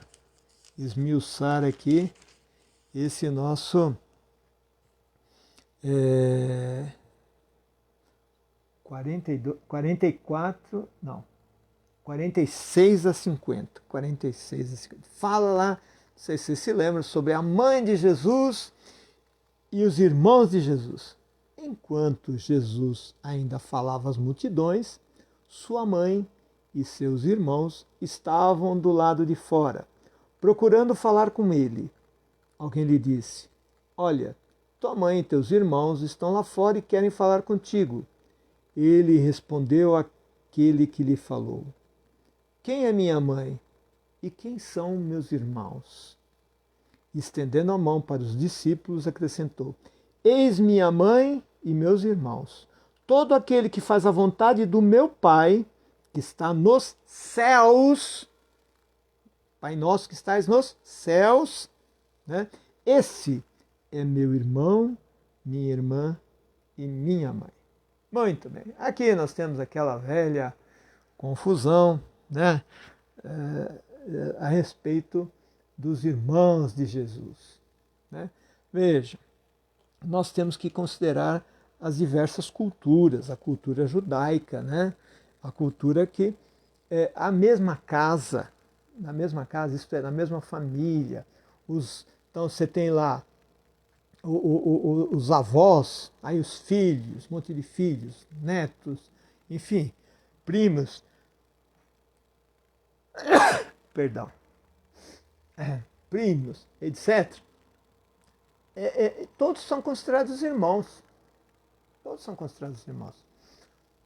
esmiuçar aqui esse nosso 44, não, 46 a 50. 46 a 50. Fala lá, não sei se vocês se lembram, sobre a mãe de Jesus e os irmãos de Jesus. Enquanto Jesus ainda falava às multidões, sua mãe e seus irmãos estavam do lado de fora, procurando falar com ele. Alguém lhe disse: Olha, tua mãe e teus irmãos estão lá fora e querem falar contigo. Ele respondeu àquele que lhe falou: Quem é minha mãe e quem são meus irmãos? Estendendo a mão para os discípulos, acrescentou: Eis minha mãe e meus irmãos. Todo aquele que faz a vontade do meu Pai, que está nos céus, Pai nosso que estás nos céus, né? Esse é meu irmão, minha irmã e minha mãe. Muito bem. Aqui nós temos aquela velha confusão, né? A respeito dos irmãos de Jesus. Né? Veja, nós temos que considerar as diversas culturas, a cultura judaica, né? A cultura que é a mesma casa, isto é, na mesma família. Então você tem lá os avós, aí os filhos, um monte de filhos, netos, enfim, primos, perdão, primos, etc. Todos são considerados irmãos. Todos são considerados irmãos.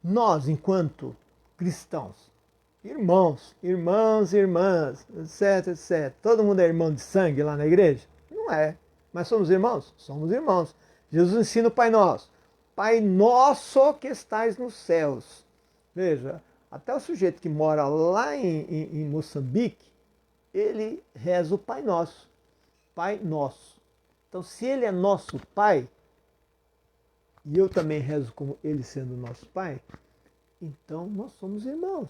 Nós, enquanto cristãos, irmãos, irmãs, etc, etc. Todo mundo é irmão de sangue lá na igreja? Não é. Mas somos irmãos? Somos irmãos. Jesus ensina o Pai Nosso. Pai nosso que estais nos céus. Veja, até o sujeito que mora lá em Moçambique, ele reza o Pai Nosso. Pai Nosso. Então, se ele é nosso Pai, e eu também rezo como ele sendo nosso Pai, então nós somos irmãos.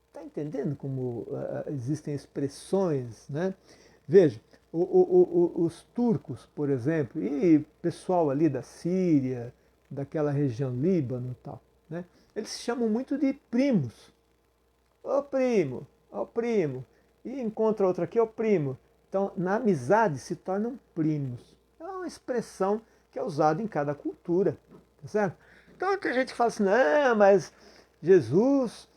Está entendendo como existem expressões, né? Veja, os turcos, por exemplo, e pessoal ali da Síria, daquela região Líbano e tal, né? Eles se chamam muito de primos. Ô primo, ó primo. E encontra outro aqui, ó primo. Então, na amizade se tornam primos. É uma expressão que é usada em cada cultura, tá certo? Então tem gente que fala assim, não, mas Jesus,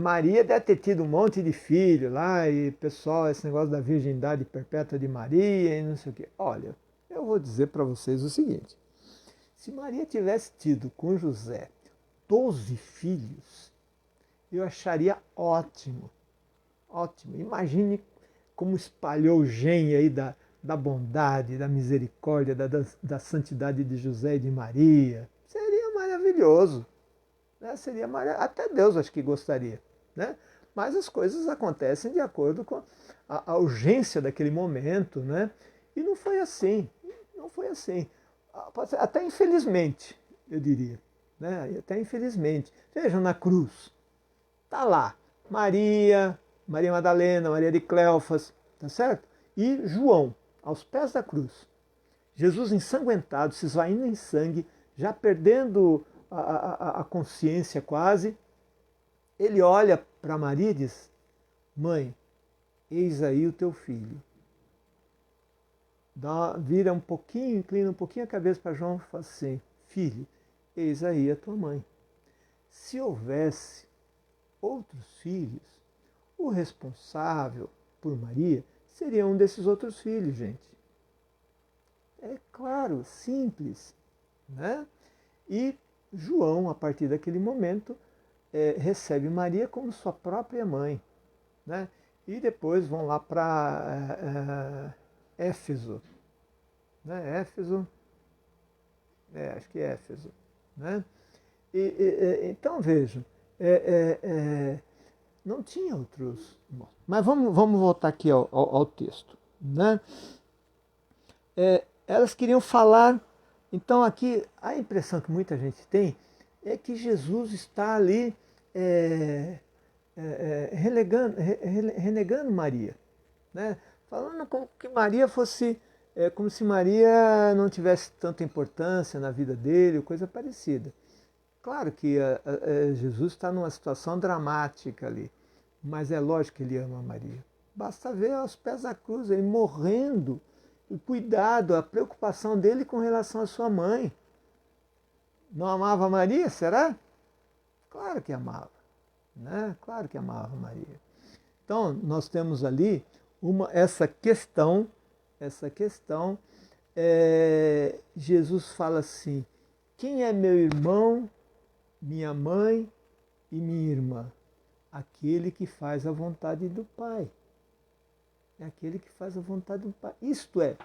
Maria deve ter tido um monte de filho lá, e pessoal, esse negócio da virgindade perpétua de Maria e não sei o quê. Olha, eu vou dizer para vocês o seguinte, se Maria tivesse tido com José 12 filhos, eu acharia ótimo, ótimo. Imagine como espalhou o gene aí da bondade, da misericórdia, da santidade de José e de Maria. Seria maravilhoso. Né? Seria maravilhoso. Até Deus acho que gostaria. Né? Mas as coisas acontecem de acordo com a urgência daquele momento. Né? E não foi assim. Não foi assim. Até infelizmente, eu diria. Né? Até infelizmente. Vejam na cruz. Está lá. Maria Madalena, Maria de Cleofas, tá certo? E João, aos pés da cruz. Jesus ensanguentado, se esvaindo em sangue, já perdendo a consciência quase, ele olha para Maria e diz: Mãe, eis aí o teu filho. Vira um pouquinho, inclina um pouquinho a cabeça para João e fala assim: Filho, eis aí a tua mãe. Se houvesse outros filhos, o responsável por Maria seria um desses outros filhos, gente. É claro, simples. Né? E João, a partir daquele momento, recebe Maria como sua própria mãe. Né? E depois vão lá para Éfeso. Né? Éfeso, acho que é Éfeso. Né? Então vejam, não tinha outros. Bom, mas vamos voltar aqui ao texto. Né? Elas queriam falar. Então aqui a impressão que muita gente tem é que Jesus está ali renegando Maria, né? Falando como que Maria fosse, como se Maria não tivesse tanta importância na vida dele, ou coisa parecida. Claro que Jesus está numa situação dramática ali, mas é lógico que ele ama Maria. Basta ver aos pés da cruz, ele morrendo, o cuidado, a preocupação dele com relação à sua mãe. Não amava Maria, será? Claro que amava, né? Claro que amava Maria. Então, nós temos ali essa questão, Jesus fala assim, quem é meu irmão, minha mãe e minha irmã? Aquele que faz a vontade do Pai. É aquele que faz a vontade do Pai. Isto é,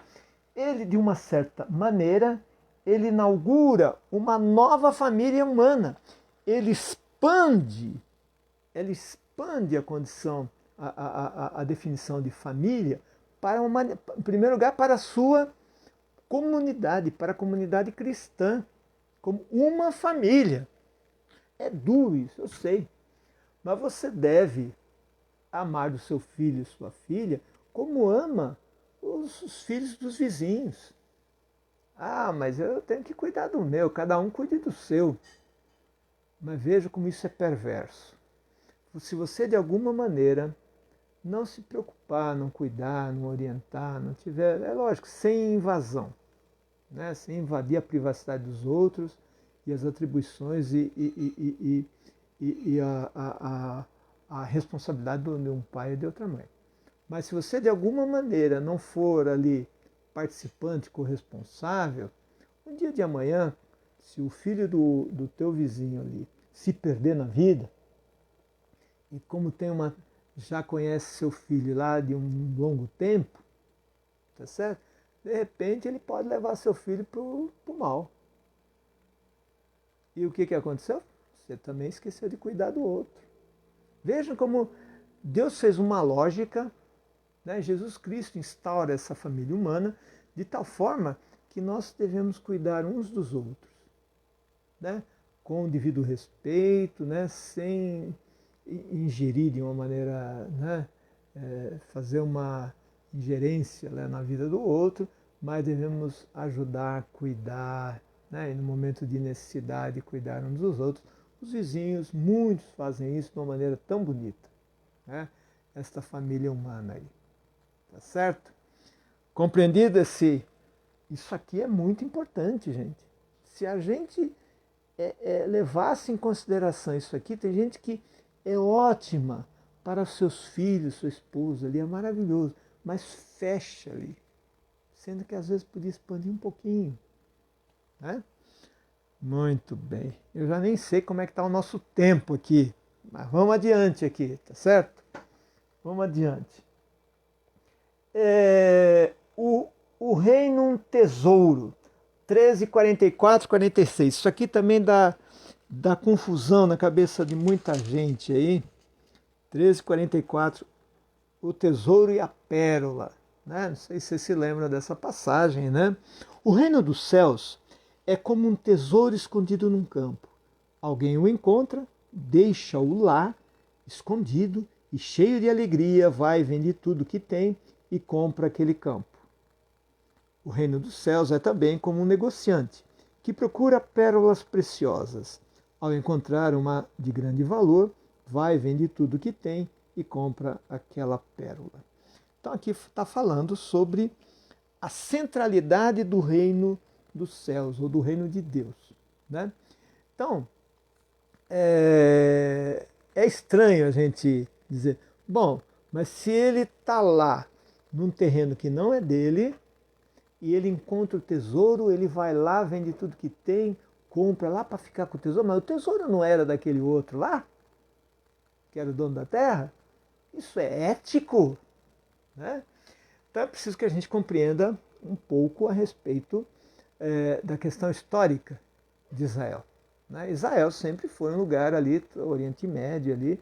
ele de uma certa maneira, ele inaugura uma nova família humana. Ele expande a condição, a definição de família, em primeiro lugar, para a sua comunidade, para a comunidade cristã, como uma família. É duro isso, eu sei, mas você deve amar o seu filho e sua filha como ama os filhos dos vizinhos. Ah, mas eu tenho que cuidar do meu, cada um cuide do seu. Mas veja como isso é perverso. Se você de alguma maneira não se preocupar, não cuidar, não orientar, não tiver, é lógico, sem invasão, né? Sem invadir a privacidade dos outros e as atribuições e a responsabilidade de um pai e de outra mãe. Mas se você de alguma maneira não for ali participante, corresponsável, um dia de amanhã, se o filho do teu vizinho ali se perder na vida, e como já conhece seu filho lá de um longo tempo, tá certo? De repente ele pode levar seu filho para o mal. E o que aconteceu? Você também esqueceu de cuidar do outro. Vejam como Deus fez uma lógica, né? Jesus Cristo instaura essa família humana de tal forma que nós devemos cuidar uns dos outros, né? Com o devido respeito, né? Sem ingerir de uma maneira, né? Fazer uma ingerência, né? Na vida do outro, mas devemos ajudar, cuidar, né? E no momento de necessidade, cuidar uns dos outros. Os vizinhos, muitos fazem isso de uma maneira tão bonita, né? Esta família humana aí, tá certo? Compreendido isso aqui é muito importante, gente. Se a gente levasse em consideração isso aqui, tem gente que é ótima para os seus filhos, sua esposa ali, é maravilhoso, mas fecha ali, sendo que às vezes podia expandir um pouquinho, né? Muito bem. Eu já nem sei como é que está o nosso tempo aqui, mas vamos adiante aqui, tá certo? Vamos adiante. O reino um tesouro, 13, 44, 46. Isso aqui também dá confusão na cabeça de muita gente aí. 13, 44, o tesouro e a pérola. Né? Não sei se você se lembra dessa passagem, né? O reino dos céus é como um tesouro escondido num campo. Alguém o encontra, deixa-o lá, escondido, e cheio de alegria vai, vende tudo que tem e compra aquele campo. O reino dos céus é também como um negociante, que procura pérolas preciosas. Ao encontrar uma de grande valor, vai, vende tudo que tem e compra aquela pérola. Então aqui está falando sobre a centralidade do reino dos céus, ou do reino de Deus. Né? Então, é estranho a gente dizer, bom, mas se ele está lá, num terreno que não é dele, e ele encontra o tesouro, ele vai lá, vende tudo que tem, compra lá para ficar com o tesouro, mas o tesouro não era daquele outro lá, que era o dono da terra? Isso é ético? Né? Então é preciso que a gente compreenda um pouco a respeito da questão histórica de Israel. né? Israel sempre foi um lugar ali, Oriente Médio ali,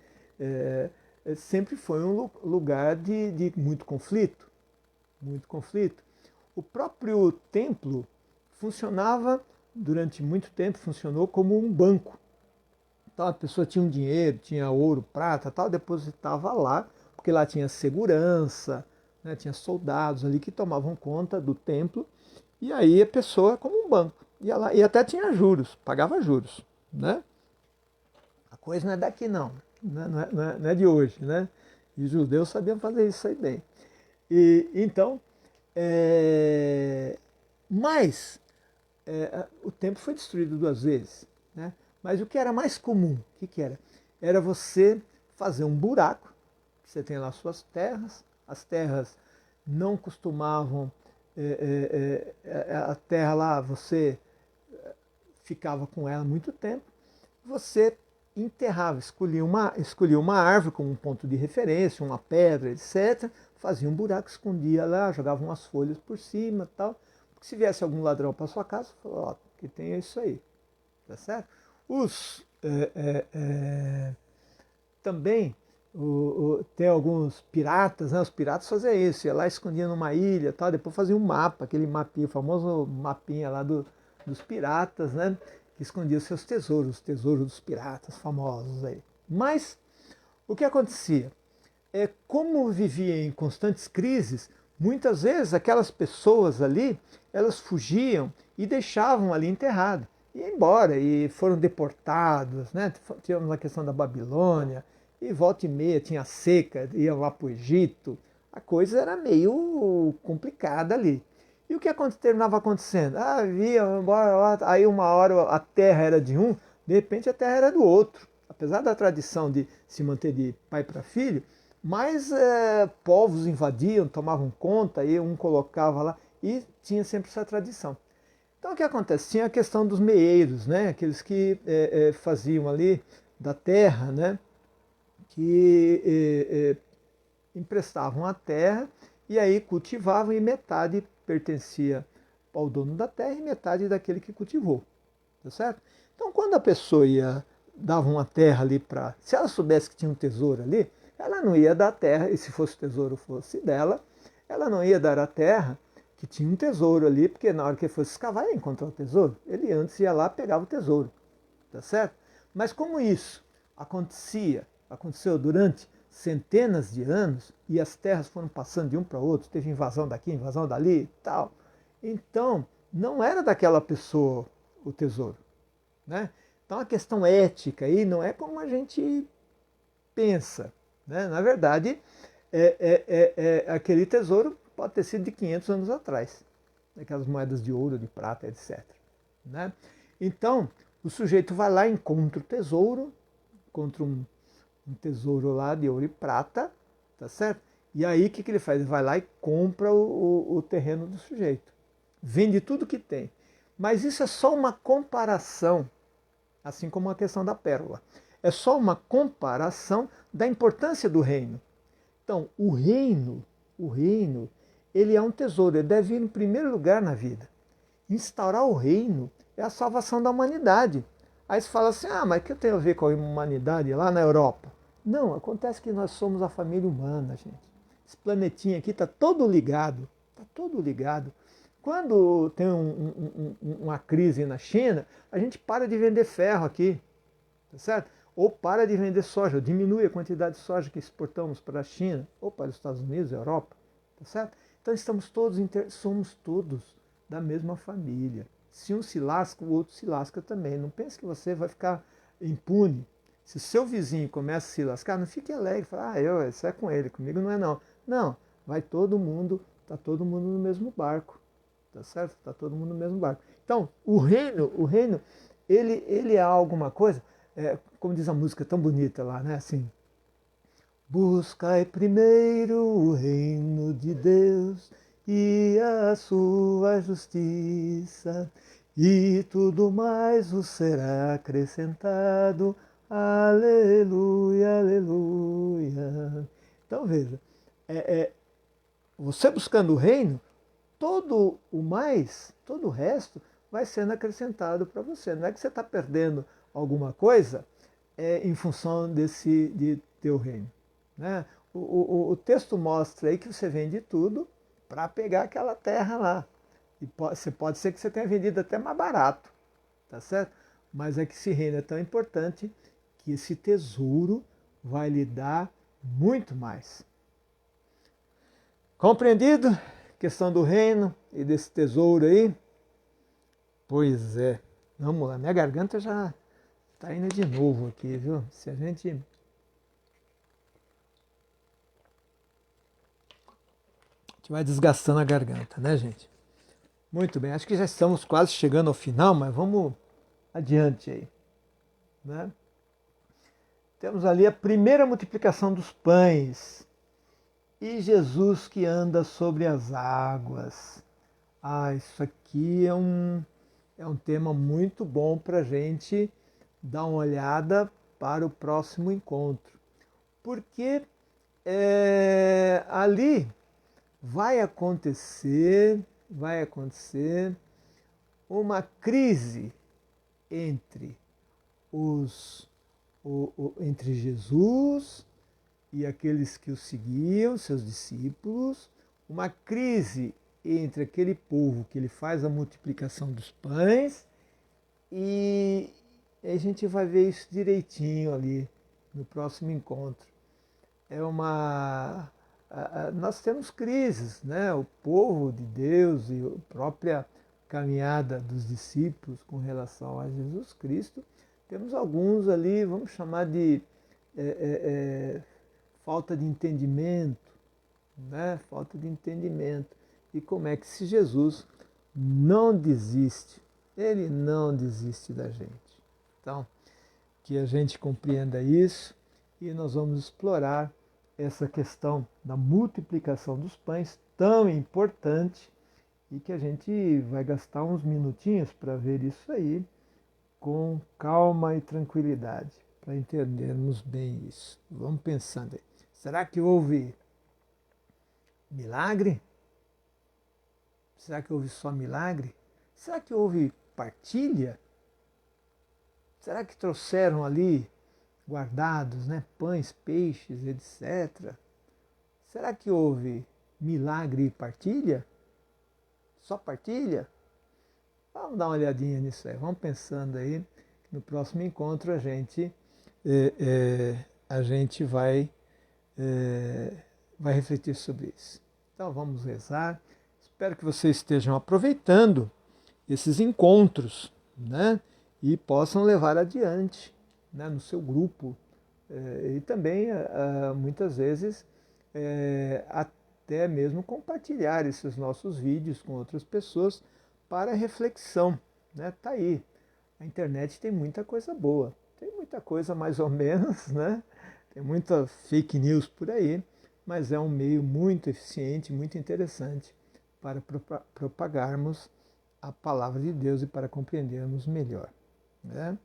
sempre foi um lugar de muito conflito, muito conflito. O próprio templo funcionava, durante muito tempo, funcionou como um banco. Então a pessoa tinha um dinheiro, tinha ouro, prata, tal, depositava lá, porque lá tinha segurança, né, tinha soldados ali que tomavam conta do templo, e aí a pessoa, como um banco, ia lá, e até tinha juros, pagava juros, né? A coisa não é daqui não, não é de hoje, né? E os judeus sabiam fazer isso aí bem. E então, mas o templo foi destruído 2 vezes, né? Mas o que era mais comum, o que era? Era você fazer um buraco, você tem lá suas terras, as terras não costumavam, a terra lá você ficava com ela muito tempo, você enterrava, escolhia uma árvore como um ponto de referência, uma pedra, etc. Fazia um buraco, escondia lá, jogava umas folhas por cima tal. Porque se viesse algum ladrão para sua casa, falou, ó, que tem isso aí. Tá certo? Também tem alguns piratas, né? Os piratas faziam isso, ia lá, escondia numa ilha, tal, depois fazia um mapa, aquele mapinha, o famoso mapinha lá dos piratas, né? Que escondia seus tesouros, os tesouros dos piratas famosos aí. Mas o que acontecia? Como vivia em constantes crises, muitas vezes aquelas pessoas ali, elas fugiam e deixavam ali enterrado. Iam embora e foram deportados, né? Tivemos a questão da Babilônia, e volta e meia tinha seca, iam lá para o Egito. A coisa era meio complicada ali. E o que terminava acontecendo? Havia, aí uma hora a terra era de um, de repente a terra era do outro. Apesar da tradição de se manter de pai para filho, mas povos invadiam, tomavam conta, e um colocava lá, e tinha sempre essa tradição. Então o que acontece? Tinha a questão dos meeiros, né? Aqueles que faziam ali da terra, né? Que emprestavam a terra e aí cultivavam e metade pertencia ao dono da terra e metade daquele que cultivou, tá certo? Então quando a pessoa dava uma terra ali para, se ela soubesse que tinha um tesouro ali, ela não ia dar a terra, e se fosse o tesouro fosse dela, ela não ia dar a terra que tinha um tesouro ali, porque na hora que ele fosse escavar ia encontrar o tesouro. Ele antes ia lá pegava o tesouro, tá certo? Mas como isso aconteceu durante centenas de anos e as terras foram passando de um para outro, teve invasão daqui, invasão dali e tal. Então, não era daquela pessoa o tesouro, né? Então a questão ética aí não é como a gente pensa, né? Na verdade, aquele tesouro pode ter sido de 500 anos atrás, aquelas moedas de ouro, de prata, etc. Né? Então, o sujeito vai lá, encontra o tesouro, encontra um tesouro lá de ouro e prata, tá certo? E aí o que ele faz? Ele vai lá e compra o terreno do sujeito. Vende tudo que tem. Mas isso é só uma comparação, assim como a questão da pérola. É só uma comparação da importância do reino. Então, o reino, ele é um tesouro, ele deve ir em primeiro lugar na vida. Instaurar o reino é a salvação da humanidade. Aí você fala assim, mas o que eu tenho a ver com a humanidade lá na Europa? Não, acontece que nós somos a família humana, gente. Esse planetinha aqui está todo ligado, está todo ligado. Quando tem uma crise na China, a gente para de vender ferro aqui, tá certo? Ou para de vender soja, diminui a quantidade de soja que exportamos para a China, ou para os Estados Unidos, Europa, tá certo? Então somos todos da mesma família. Se um se lasca, o outro se lasca também. Não pense que você vai ficar impune. Se o seu vizinho começa a se lascar, não fique alegre, fala, isso é com ele, comigo não é não. Não, vai todo mundo, está todo mundo no mesmo barco, tá certo? Está todo mundo no mesmo barco. Então, o reino, ele é alguma coisa, como diz a música tão bonita lá, né? Assim, buscai primeiro o reino de Deus e a sua justiça, e tudo mais vos será acrescentado. Aleluia, aleluia. Então veja, você buscando o reino, todo o resto vai sendo acrescentado para você. Não é que você está perdendo alguma coisa em função de teu reino. Né? O texto mostra aí que você vende tudo para pegar aquela terra lá. E pode ser que você tenha vendido até mais barato, tá certo? Mas é que esse reino é tão importante que esse tesouro vai lhe dar muito mais. Compreendido? Questão do reino e desse tesouro aí? Pois é. Vamos lá, minha garganta já está indo de novo aqui, viu? Se a gente vai desgastando a garganta, né, gente? Muito bem, acho que já estamos quase chegando ao final, mas vamos adiante aí. Né? Temos ali a primeira multiplicação dos pães e Jesus que anda sobre as águas. Isso aqui é um tema muito bom para a gente dar uma olhada para o próximo encontro. Porque ali vai acontecer uma crise entre entre Jesus e aqueles que o seguiam, seus discípulos, uma crise entre aquele povo que ele faz a multiplicação dos pães e a gente vai ver isso direitinho ali no próximo encontro. Nós temos crises, né? O povo de Deus e a própria caminhada dos discípulos com relação a Jesus Cristo, temos alguns ali, vamos chamar de falta de entendimento, né? Falta de entendimento. E como é que se Jesus não desiste, ele não desiste da gente. Então, que a gente compreenda isso e nós vamos explorar essa questão da multiplicação dos pães tão importante e que a gente vai gastar uns minutinhos para ver isso aí com calma e tranquilidade, para entendermos bem isso. Vamos pensando aí. Será que houve milagre? Será que houve só milagre? Será que houve partilha? Será que trouxeram ali guardados, né, pães, peixes, etc. Será que houve milagre e partilha? Só partilha? Vamos dar uma olhadinha nisso aí. Vamos pensando aí. No próximo encontro a gente vai refletir sobre isso. Então vamos rezar. Espero que vocês estejam aproveitando esses encontros, né, e possam levar adiante, né, no seu grupo e também muitas vezes até mesmo compartilhar esses nossos vídeos com outras pessoas para reflexão, né? Tá aí, a internet tem muita coisa boa, tem muita coisa mais ou menos, né? Tem muita fake news por aí, mas é um meio muito eficiente, muito interessante para propagarmos a palavra de Deus e para compreendermos melhor, né?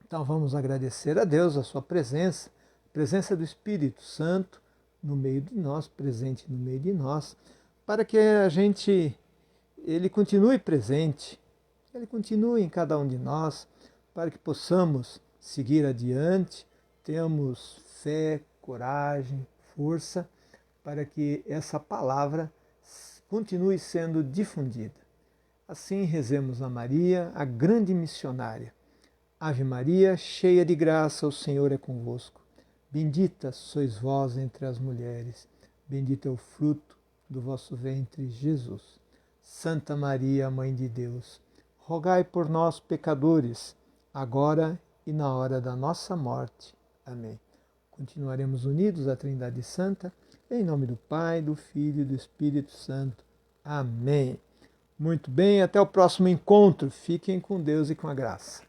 Então vamos agradecer a Deus a sua presença, a presença do Espírito Santo no meio de nós, presente no meio de nós, para que ele continue presente, ele continue em cada um de nós, para que possamos seguir adiante, tenhamos fé, coragem, força, para que essa palavra continue sendo difundida. Assim rezemos a Maria, a grande missionária. Ave Maria, cheia de graça, o Senhor é convosco. Bendita sois vós entre as mulheres, bendito é o fruto do vosso ventre, Jesus. Santa Maria, Mãe de Deus, rogai por nós, pecadores, agora e na hora da nossa morte. Amém. Continuaremos unidos à Trindade Santa, em nome do Pai, do Filho e do Espírito Santo. Amém. Muito bem, até o próximo encontro. Fiquem com Deus e com a graça.